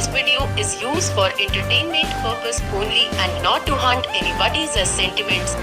This video is used for entertainment purpose only and not to haunt anybody's sentiments.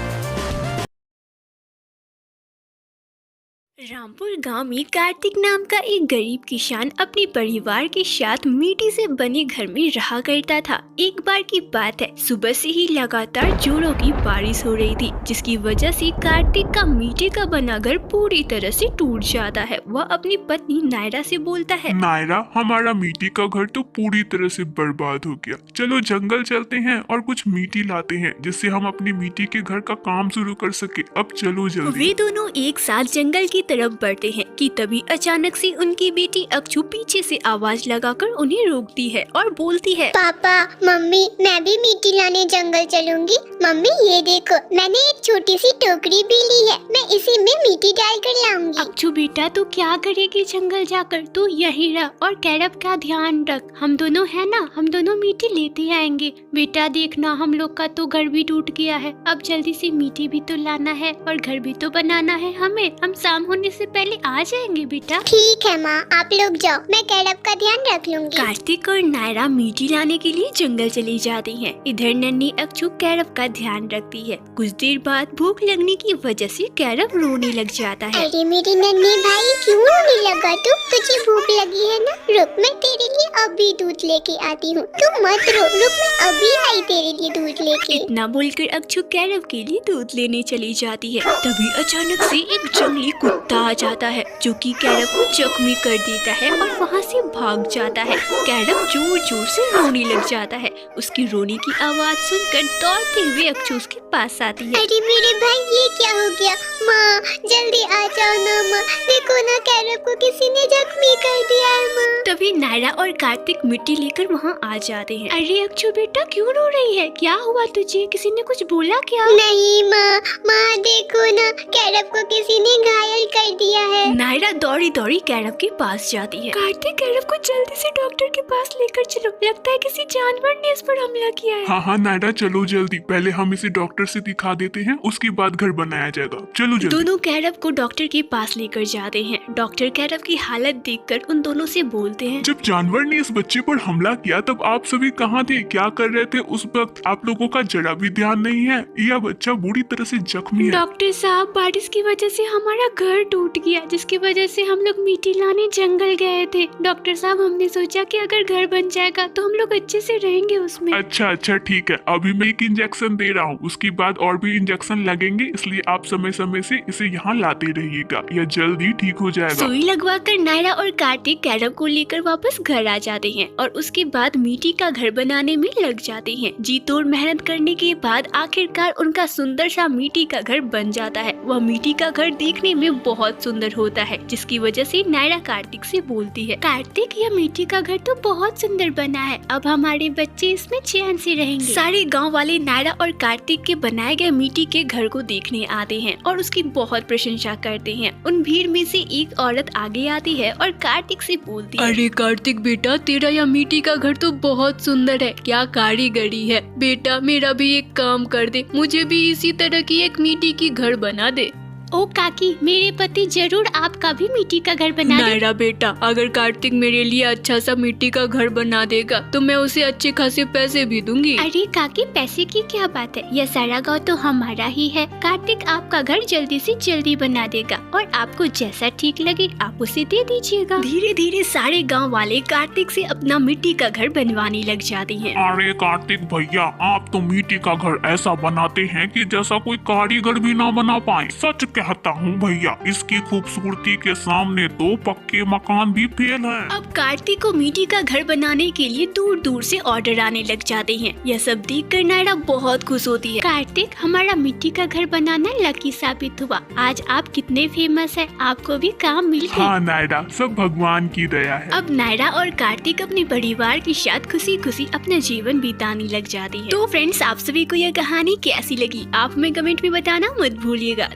Rampur गांव में कार्तिक नाम का एक गरीब किसान अपने परिवार के साथ मिट्टी से बने घर में रहा करता था। एक बार की बात है, सुबह से ही लगातार जोरों की बारिश हो रही थी, जिसकी वजह से कार्तिक का मिट्टी का बना घर पूरी तरह से टूट जाता है। वह अपनी पत्नी नायरा से बोलता है, नायरा, हमारा मिट्टी का घर तो पूरी तरह से बर्बाद हो गया। चलो जंगल चलते हैं और कुछ मिट्टी लाते हैं, जिससे हम अपनी मिट्टी के घर का काम शुरू कर सके। अब चलो जल्दी। वे दोनों एक साथ जंगल की तरफ बढ़ते हैं कि तभी अचानक से उनकी बेटी अक्षु पीछे से आवाज लगाकर उन्हें रोकती है और बोलती है, पापा, मम्मी, मैं भी मिट्टी लाने जंगल चलूंगी। मम्मी ये देखो, मैंने एक छोटी सी टोकरी भी ली है, मैं इसी में मिट्टी डाल कर लाऊंगी। अक्षु बेटा, तू क्या करेगी जंगल जाकर? तू यही रह और कैरब का ध्यान रख। हम दोनों है ना, हम दोनों मिट्टी लेते आएंगे। बेटा देखना, हम लोग का तो घर भी टूट गया है, अब जल्दी से मिट्टी भी तो लाना है और घर भी तो बनाना है हमें। हम शाम होने से पहले आ जाएंगे बेटा। ठीक है माँ, आप लोग जाओ, मैं कैरब का ध्यान रख लूंगी। कार्तिक और नायरा मिट्टी लाने के लिए जंगल चली जाती हैं। इधर नन्ही अक्षु कैरब का ध्यान रखती है। कुछ देर बाद भूख लगने की वजह से कैरब रोने लग जाता है। अरे मेरे नन्हे भाई, क्यों रोने लगा तू? तुझे भूख लगी है ना? रुक, मैं तेरे लिए अभी दूध लेके आती हूँ। तू मत रो, रुक, मैं अभी आई तेरे लिए दूध लेके। इतना बोलकर अक्षु कैरब के लिए दूध लेने चली जाती है। तभी अचानक से एक जंगली कुत्ता आ जाता है, जो कि कैरब को जख्मी कर देता है और वहाँ से भाग जाता है। कैरब जोर जोर से रोने लग जाता है। उसकी रोने की आवाज सुनकर दौड़ते हुए अक्षु उसके पास आती है। अरे मेरे भाई, ये क्या हो गया? माँ जल्दी आ जाओ ना माँ, देखो ना कैरब को किसी ने जख्मी कर दिया है माँ। तभी नायरा और कार्तिक मिट्टी लेकर वहाँ आ जाते हैं। अरे अक्षु बेटा, क्यों रो रही है? क्या हुआ तुझे? किसी ने कुछ बोला क्या? नहीं माँ, माँ देखो ना, कैरब को किसी ने घायल कर दिया है। नायरा दौड़ी दौड़ी कैरब के पास जाती है। कार्तिक, कैरब को जल्दी से डॉक्टर के पास लेकर चलो, लगता है किसी जानवर ने इस पर हमला किया है। हाँ नायरा, चलो जल्दी। पहले हम इसे डॉक्टर से दिखा देते हैं, उसके बाद घर बनाया जाएगा। चलो जल्दी। दोनों कैरब को डॉक्टर के पास लेकर जाते हैं। डॉक्टर कैरब की हालत देखकर उन दोनों से बोलते हैं, जब जानवर ने इस बच्चे पर हमला किया तब आप सभी कहाँ थे? क्या कर रहे थे उस वक्त? आप लोगों का जरा भी ध्यान नहीं है। यह बच्चा बुरी तरह से जख्मी है। डॉक्टर साहब, बारिश की वजह से हमारा घर टूट गया, जिसकी वजह से हम लोग मिट्टी लाने जंगल गए थे। डॉक्टर साहब, हमने सोचा कि अगर घर बन जाएगा तो हम लोग अच्छे से रहेंगे उसमें। अच्छा ठीक है, अभी मैं एक इंजेक्शन दे रहा हूँ, उसके बाद और भी इंजेक्शन लगेंगे, इसलिए आप समय समय से इसे यहाँ लाते रहिएगा, यह जल्दी ठीक हो जाएगा। सुई लगवाकर नायरा और कार्तिक कैरब को लेकर वापस घर आ जाते हैं और उसके बाद मिट्टी का घर बनाने में लग जाते हैं। जी तोड़ मेहनत करने के बाद आखिरकार उनका सुंदर सा मिट्टी का घर बन जाता है। वह मिट्टी का घर देखने में बहुत सुंदर होता है, जिसकी वजह से नायरा कार्तिक से बोलती है, कार्तिक, यह मिट्टी का घर तो बहुत सुंदर बना है, अब हमारे बच्चे इसमें चैन से रहेंगे। सारे गांव वाले नायरा और कार्तिक के बनाए गए मिट्टी के घर को देखने आते हैं और उसकी बहुत प्रशंसा करते हैं। उन भीड़ में से एक औरत आगे आती है और कार्तिक से बोलती है, अरे कार्तिक बेटा, तेरा यह मिट्टी का घर तो बहुत सुंदर है, क्या कारीगरी है। बेटा, मेरा भी एक काम कर दे, मुझे भी इसी तरह की एक मिट्टी की घर बना दे। ओ काकी, मेरे पति जरूर आपका भी मिट्टी का घर बना दे। नायरा बेटा, अगर कार्तिक मेरे लिए अच्छा सा मिट्टी का घर बना देगा तो मैं उसे अच्छे खासे पैसे भी दूंगी। अरे काकी, पैसे की क्या बात है, यह सारा गाँव तो हमारा ही है। कार्तिक आपका घर जल्दी से जल्दी बना देगा और आपको जैसा ठीक लगे आप उसे दे दीजिएगा। धीरे धीरे सारे गाँव वाले कार्तिक से अपना मिट्टी का घर बनवाने लग जाते हैं। अरे कार्तिक भैया, आप तो मिट्टी का घर ऐसा बनाते हैं कि जैसा कोई कारीगर भी ना बना पाए। सच कहता हूँ भैया, इसकी खूबसूरती के सामने तो पक्के मकान भी फेल है। अब कार्तिक को मिट्टी का घर बनाने के लिए दूर दूर से ऑर्डर आने लग जाते हैं। यह सब देखकर नायरा बहुत खुश होती है। कार्तिक, हमारा मिट्टी का घर बनाना लकी साबित हुआ। आज आप कितने फेमस हैं, आपको भी काम मिल गया। हाँ नायरा, सब भगवान की दया है। अब नायरा और कार्तिक अपने परिवार के साथ खुशी खुशी अपना जीवन बिताने लग जाते हैं। तो फ्रेंड्स, आप सभी को यह कहानी कैसी लगी, आप हमें कमेंट में बताना मत भूलिएगा।